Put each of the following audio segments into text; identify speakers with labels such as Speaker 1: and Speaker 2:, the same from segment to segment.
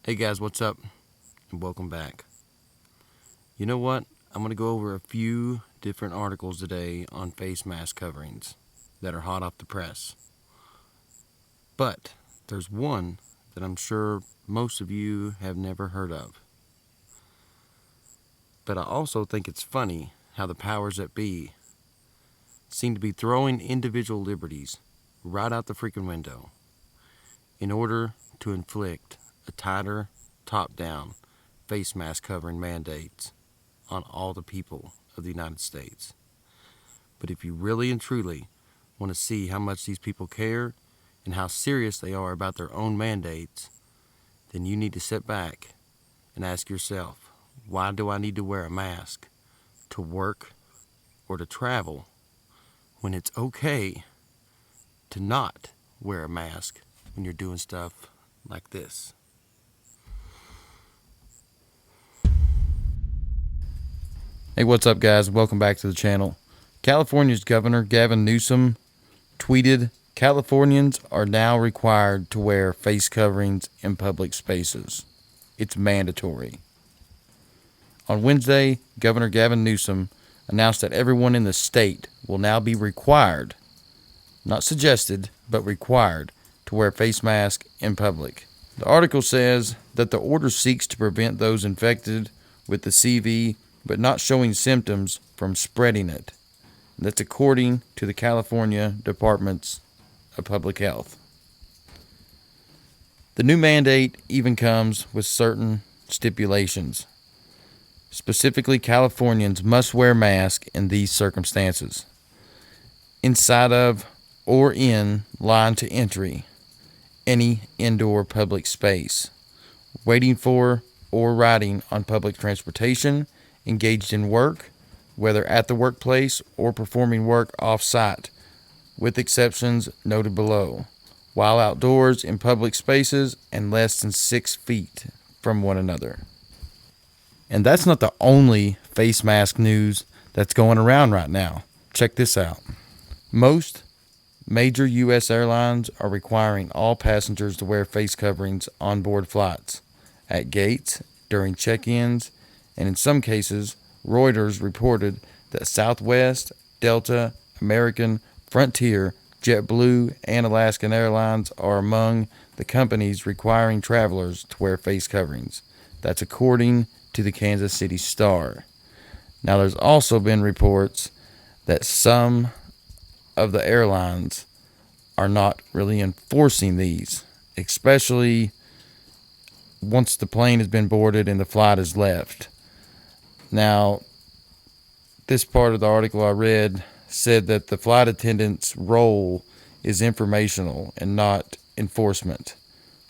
Speaker 1: Hey guys, what's up? And welcome back. You know what? I'm going to go over a few different articles today on face mask coverings that are hot off the press. But there's one that I'm sure most of you have never heard of. But I also think it's funny how the powers that be seem to be throwing individual liberties right out the freaking window in order to inflict a tighter, top-down face mask covering mandates on all the people of the United States. But if you really and truly want to see how much these people care and how serious they are about their own mandates, then you need to sit back and ask yourself, why do I need to wear a mask to work or to travel when it's okay to not wear a mask when you're doing stuff like this? Hey, what's up, guys? Welcome back to the channel. California's Governor Gavin Newsom tweeted, Californians are now required to wear face coverings in public spaces. It's mandatory. On Wednesday, Governor Gavin Newsom announced that everyone in the state will now be required, not suggested, but required, to wear a face mask in public. The article says that the order seeks to prevent those infected with the CV but not showing symptoms from spreading it. That's according to the California Department of Public Health. The new mandate even comes with certain stipulations. Specifically, Californians must wear masks in these circumstances: inside of or in line to entry any indoor public space, waiting for or riding on public transportation, engaged in work, whether at the workplace or performing work off-site, with exceptions noted below, while outdoors in public spaces and less than 6 feet from one another. And that's not the only face mask news that's going around right now. Check this out. Most major U.S. airlines are requiring all passengers to wear face coverings on board flights, at gates, during check-ins, and in some cases, Reuters reported that Southwest, Delta, American, Frontier, JetBlue, and Alaskan Airlines are among the companies requiring travelers to wear face coverings. That's according to the Kansas City Star. Now, there's also been reports that some of the airlines are not really enforcing these, especially once the plane has been boarded and the flight is left. Now, this part of the article I read said that the flight attendant's role is informational and not enforcement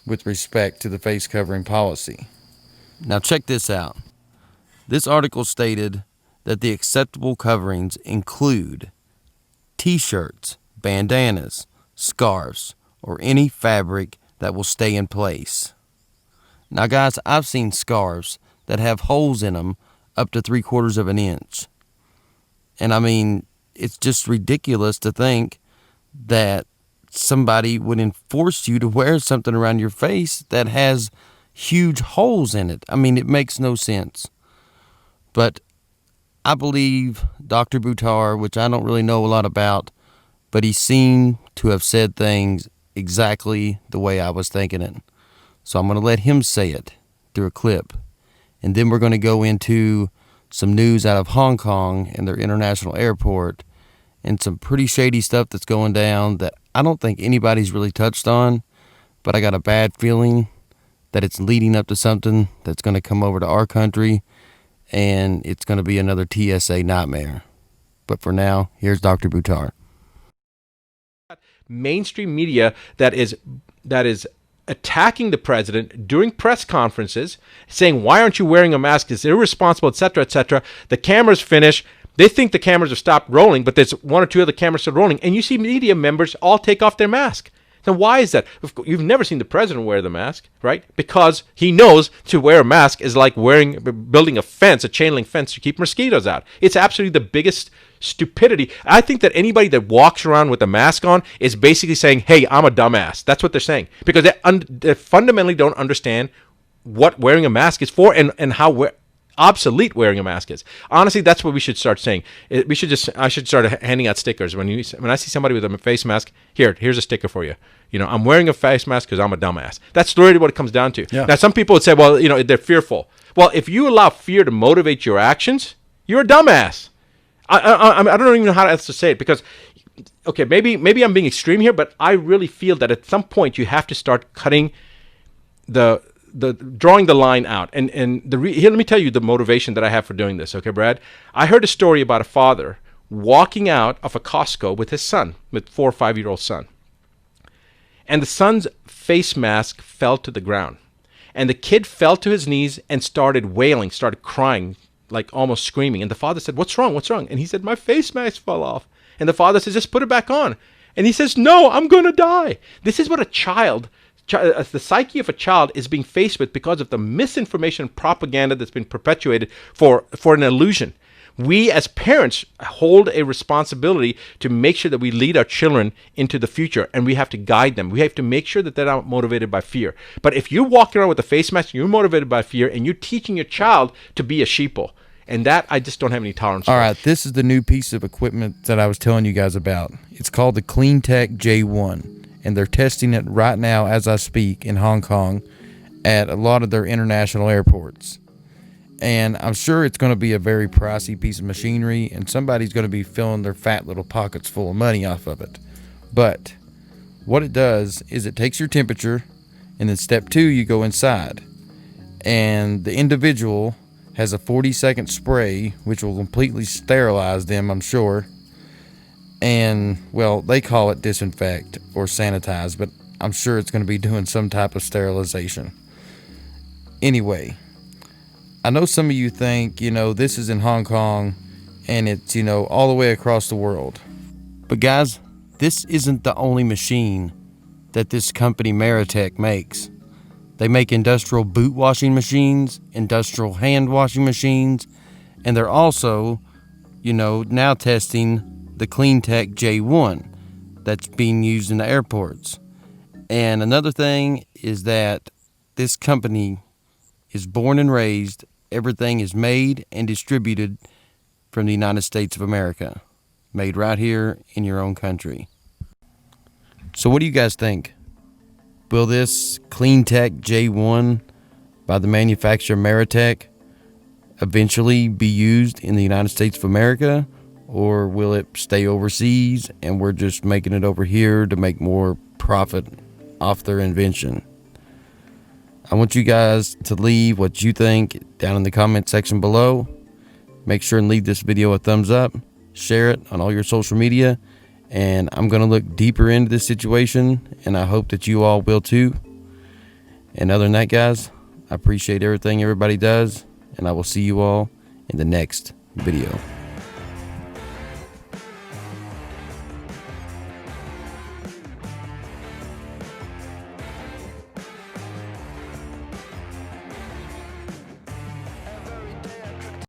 Speaker 1: with respect to the face covering policy. Now, check this out. This article stated that the acceptable coverings include t-shirts, bandanas, scarves, or any fabric that will stay in place. Now, guys, I've seen scarves that have holes in them up to 3/4 of an inch. And I mean, it's just ridiculous to think that somebody would enforce you to wear something around your face that has huge holes in it. I mean, it makes no sense. But I believe Dr. Buttar, which I don't really know a lot about, but he seemed to have said things exactly the way I was thinking it. So I'm going to let him say it through a clip. And then we're going to go into some news out of Hong Kong and their international airport and some pretty shady stuff that's going down that I don't think anybody's really touched on, but I got a bad feeling that it's leading up to something that's going to come over to our country, and it's going to be another TSA nightmare. But for now, here's Dr. Buttar.
Speaker 2: Mainstream media that is attacking the president during press conferences, saying, why aren't you wearing a mask? It's irresponsible, etc., etc. The cameras finish. They think the cameras have stopped rolling, but there's one or two other cameras still rolling, and you see media members all take off their mask. Now, why is that? You've never seen the president wear the mask, right? Because he knows to wear a mask is like building a fence, a chain link fence to keep mosquitoes out. It's absolutely the biggest stupidity. I think that anybody that walks around with a mask on is basically saying, hey, I'm a dumbass. That's what they're saying. Because they fundamentally don't understand what wearing a mask is for, and how obsolete wearing a mask is. Honestly, that's what we should start saying. I should start handing out stickers when I see somebody with a face mask. Here's a sticker for you. I'm wearing a face mask because I'm a dumbass. That's really what it comes down to.
Speaker 1: Yeah.
Speaker 2: Now, some people would say, well, they're fearful. Well, if you allow fear to motivate your actions, you're a dumbass. I don't even know how else to say it, because, okay, maybe I'm being extreme here, but I really feel that at some point you have to start cutting the drawing the line out. And here, let me tell you the motivation that I have for doing this. Okay, Brad, I heard a story about a father walking out of a Costco with his son, with 4 or 5-year-old son, and the son's face mask fell to the ground. And the kid fell to his knees and started wailing, started crying, like almost screaming. And the father said, "What's wrong? What's wrong?" And he said, "My face mask fell off." And the father says, "Just put it back on." And he says, "No, I'm going to die." This is what the psyche of a child is being faced with because of the misinformation propaganda that's been perpetuated for an illusion. We as parents hold a responsibility to make sure that we lead our children into the future, and we have to guide them. We have to make sure that they're not motivated by fear. But if you're walking around with a face mask, you're motivated by fear, and you're teaching your child to be a sheeple. And that I just don't have any tolerance for.
Speaker 1: All right, this is the new piece of equipment that I was telling you guys about. It's called the CleanTech J1, and they're testing it right now as I speak in Hong Kong at a lot of their international airports. And I'm sure it's going to be a very pricey piece of machinery, and somebody's going to be filling their fat little pockets full of money off of it. But what it does is it takes your temperature, and then step 2, you go inside. And the individual has a 40-second spray, which will completely sterilize them, I'm sure. And, well, they call it disinfect or sanitize, but I'm sure it's going to be doing some type of sterilization. Anyway, I know some of you think, this is in Hong Kong and it's, all the way across the world. But guys, this isn't the only machine that this company Meritech makes. They make industrial boot washing machines, industrial hand washing machines, and they're also, now testing the CleanTech J1 that's being used in the airports. And another thing is that this company is born and raised, everything is made and distributed from the United States of America, made right here in your own country. So what do you guys think? Will this CleanTech J1 by the manufacturer Meritech eventually be used in the United States of America, or will it stay overseas and we're just making it over here to make more profit off their invention? I want you guys to leave what you think down in the comment section below. Make sure and leave this video a thumbs up, share it on all your social media, and I'm going to look deeper into this situation, and I hope that you all will too. And other than that, guys, I appreciate everything everybody does, and I will see you all in the next video.